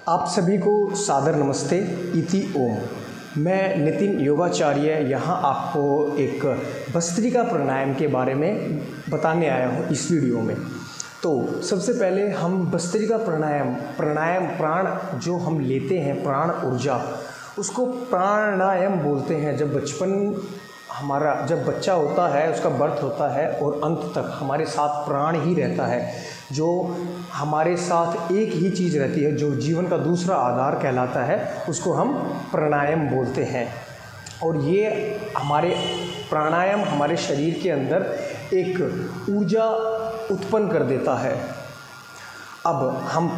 आप सभी को सादर नमस्ते। इति ओम। मैं नितिन योगाचार्य यहाँ आपको एक भस्त्रिका प्राणायाम के बारे में बताने आया हूँ इस वीडियो में। तो सबसे पहले हम भस्त्रिका प्राणायाम प्राण जो हम लेते हैं, प्राण ऊर्जा, उसको प्राणायाम बोलते हैं। जब बच्चा होता है, उसका बर्थ होता है और अंत तक हमारे साथ प्राण ही रहता है, जो हमारे साथ एक ही चीज़ रहती है, जो जीवन का दूसरा आधार कहलाता है, उसको हम प्राणायाम बोलते हैं। और ये प्राणायाम हमारे शरीर के अंदर एक ऊर्जा उत्पन्न कर देता है। अब हम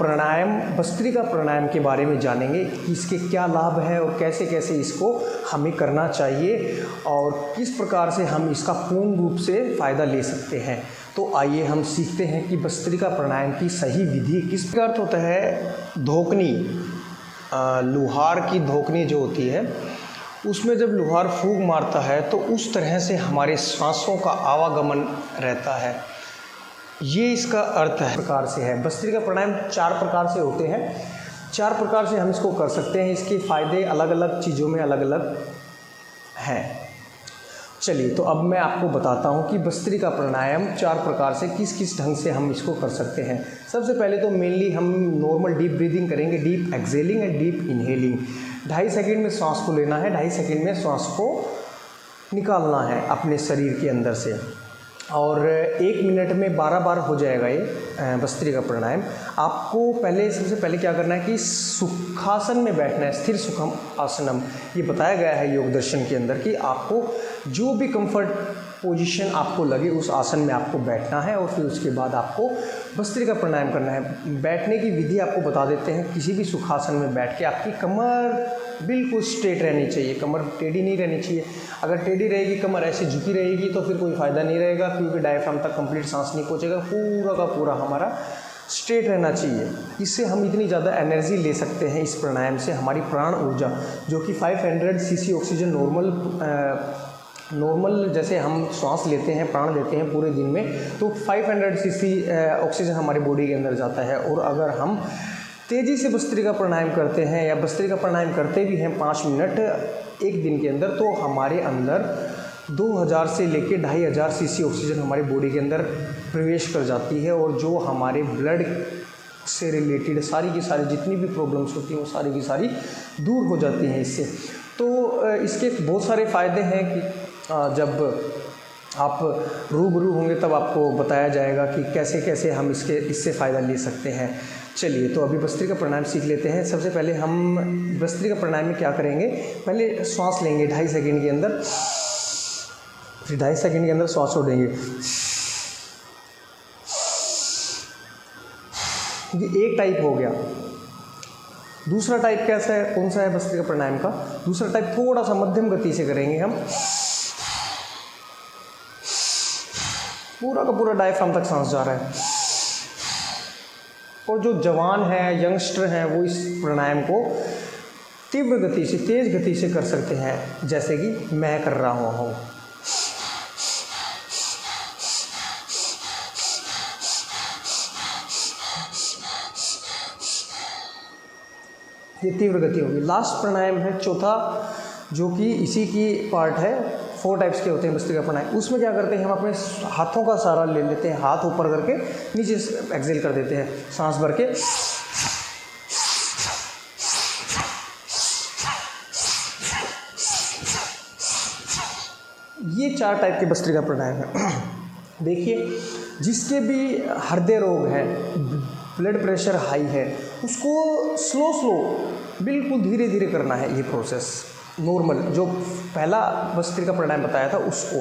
भस्त्रिका प्राणायाम के बारे में जानेंगे कि इसके क्या लाभ है और कैसे कैसे इसको हमें करना चाहिए और किस प्रकार से हम इसका पूर्ण रूप से फ़ायदा ले सकते हैं। तो आइए हम सीखते हैं कि भस्त्रिका प्राणायाम की सही विधि किस प्रकार होता है। धोकनी, लुहार की धोकनी जो होती है, उसमें जब लुहार फूंक मारता है तो उस तरह से हमारे सांसों का आवागमन रहता है। ये इसका अर्थ है प्रकार से है। भस्त्रिका प्राणायाम 4 प्रकार से होते हैं। 4 प्रकार से हम इसको कर सकते हैं। इसके फ़ायदे अलग अलग चीज़ों में अलग अलग हैं। चलिए, तो अब मैं आपको बताता हूँ कि भस्त्रिका प्राणायाम 4 प्रकार से किस किस ढंग से हम इसको कर सकते हैं। सबसे पहले तो मेनली हम नॉर्मल डीप ब्रीदिंग करेंगे, deep excelling and deep inhaling. 2.5 second में सांस को लेना है, 2.5 सेकेंड में सांस को निकालना है अपने शरीर के अंदर से, और 1 मिनट में 12 बार हो जाएगा ये भस्त्रिका प्राणायाम। आपको सबसे पहले क्या करना है कि सुखासन में बैठना है, स्थिर सुखम आसनम। ये बताया गया है योग दर्शन के अंदर कि आपको जो भी कंफर्ट पोजीशन आपको लगे उस आसन में आपको बैठना है, और फिर उसके बाद आपको भस्त्रिका प्राणायाम करना है। बैठने की विधि आपको बता देते हैं। किसी भी सुखासन में बैठ के आपकी कमर बिल्कुल स्ट्रेट रहनी चाहिए, कमर टेढ़ी नहीं रहनी चाहिए। अगर टेढ़ी रहेगी, कमर ऐसे झुकी रहेगी, तो फिर कोई फ़ायदा नहीं रहेगा, क्योंकि डायफ्राम तक कंप्लीट सांस नहीं पहुंचेगा। पूरा का पूरा हमारा स्ट्रेट रहना चाहिए। इससे हम इतनी ज़्यादा एनर्जी ले सकते हैं इस प्राणायाम से। हमारी प्राण ऊर्जा जो कि 500 cc ऑक्सीजन नॉर्मल जैसे हम सांस लेते हैं, प्राण लेते हैं पूरे दिन में, तो 500 cc ऑक्सीजन हमारी बॉडी के अंदर जाता है। और अगर हम तेज़ी से भस्त्रिका प्राणायाम करते हैं या भस्त्रिका प्राणायाम करते भी हैं 5 मिनट एक दिन के अंदर, तो हमारे अंदर 2000 से लेके 2500 cc ऑक्सीजन हमारी बॉडी के अंदर प्रवेश कर जाती है, और जो हमारे ब्लड से रिलेटेड सारी की सारी जितनी भी प्रॉब्लम्स होती हैं वो सारी की सारी दूर हो जाती हैं इससे। तो इसके बहुत सारे फ़ायदे हैं कि जब आप रूबरू होंगे तब आपको बताया जाएगा कि कैसे कैसे हम इससे फ़ायदा ले सकते हैं। चलिए, तो अभी भस्त्रिका प्राणायाम सीख लेते हैं। सबसे पहले हम भस्त्रिका प्राणायाम में क्या करेंगे, पहले श्वास लेंगे 2.5 सेकेंड के अंदर, फिर 2.5 सेकेंड के अंदर श्वास छोड़ेंगे। ये एक टाइप हो गया। दूसरा टाइप कैसा है, कौन सा है भस्त्रिका प्राणायाम का? दूसरा टाइप थोड़ा सा मध्यम गति से करेंगे हम। पूरा का पूरा डायफ्राम तक सांस जा रहा है। और जो जवान है, यंगस्टर हैं, वो इस प्राणायाम को तीव्र गति से, तेज गति से कर सकते हैं, जैसे कि मैं कर रहा हूँ। ये तीव्र गति होगी। लास्ट प्राणायाम है चौथा, जो कि इसी की पार्ट है। 4 टाइप्स के होते हैं भस्त्रिका प्राणायाम। उसमें क्या करते हैं, हम अपने हाथों का सहारा ले लेते हैं, हाथ ऊपर करके नीचे एक्सेल कर देते हैं, सांस भर के। ये 4 टाइप के भस्त्रिका प्राणायाम है। देखिए, जिसके भी हृदय रोग है, ब्लड प्रेशर हाई है, उसको स्लो बिल्कुल धीरे धीरे करना है। ये प्रोसेस नॉर्मल जो पहला भस्त्रिका प्राणायाम बताया था उसको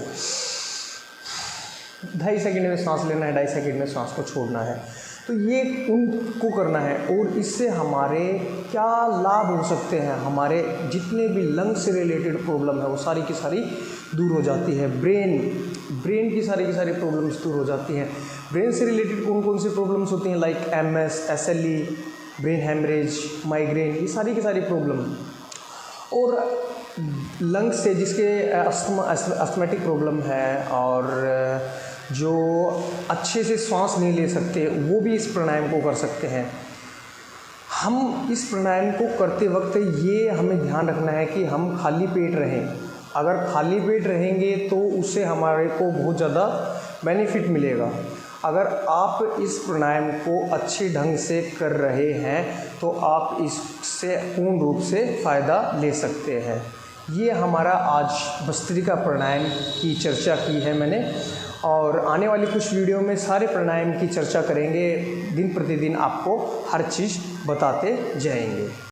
2.5 सेकेंड में सांस लेना है, 2.5 सेकेंड में सांस को छोड़ना है। तो ये उनको करना है। और इससे हमारे क्या लाभ हो सकते हैं, हमारे जितने भी लंग्स से रिलेटेड प्रॉब्लम है वो सारी की सारी दूर हो जाती है। ब्रेन की सारी प्रॉब्लम्स दूर हो जाती हैं। ब्रेन से रिलेटेड कौन कौन सी प्रॉब्लम्स होती हैं, like MS, SLE, brain haemorrhage, migraine, ये सारी की सारी प्रॉब्लम। और लंग्स से जिसके अस्थमेटिक प्रॉब्लम है और जो अच्छे से सांस नहीं ले सकते, वो भी इस प्राणायाम को कर सकते हैं। हम इस प्राणायाम को करते वक्त ये हमें ध्यान रखना है कि हम खाली पेट रहें। अगर खाली पेट रहेंगे तो उससे हमारे को बहुत ज़्यादा बेनिफिट मिलेगा। अगर आप इस प्राणायाम को अच्छे ढंग से कर रहे हैं तो आप इससे पूर्ण रूप से फ़ायदा ले सकते हैं। ये हमारा आज भस्त्रिका प्राणायाम की चर्चा की है मैंने, और आने वाली कुछ वीडियो में सारे प्राणायाम की चर्चा करेंगे। दिन प्रतिदिन आपको हर चीज़ बताते जाएंगे।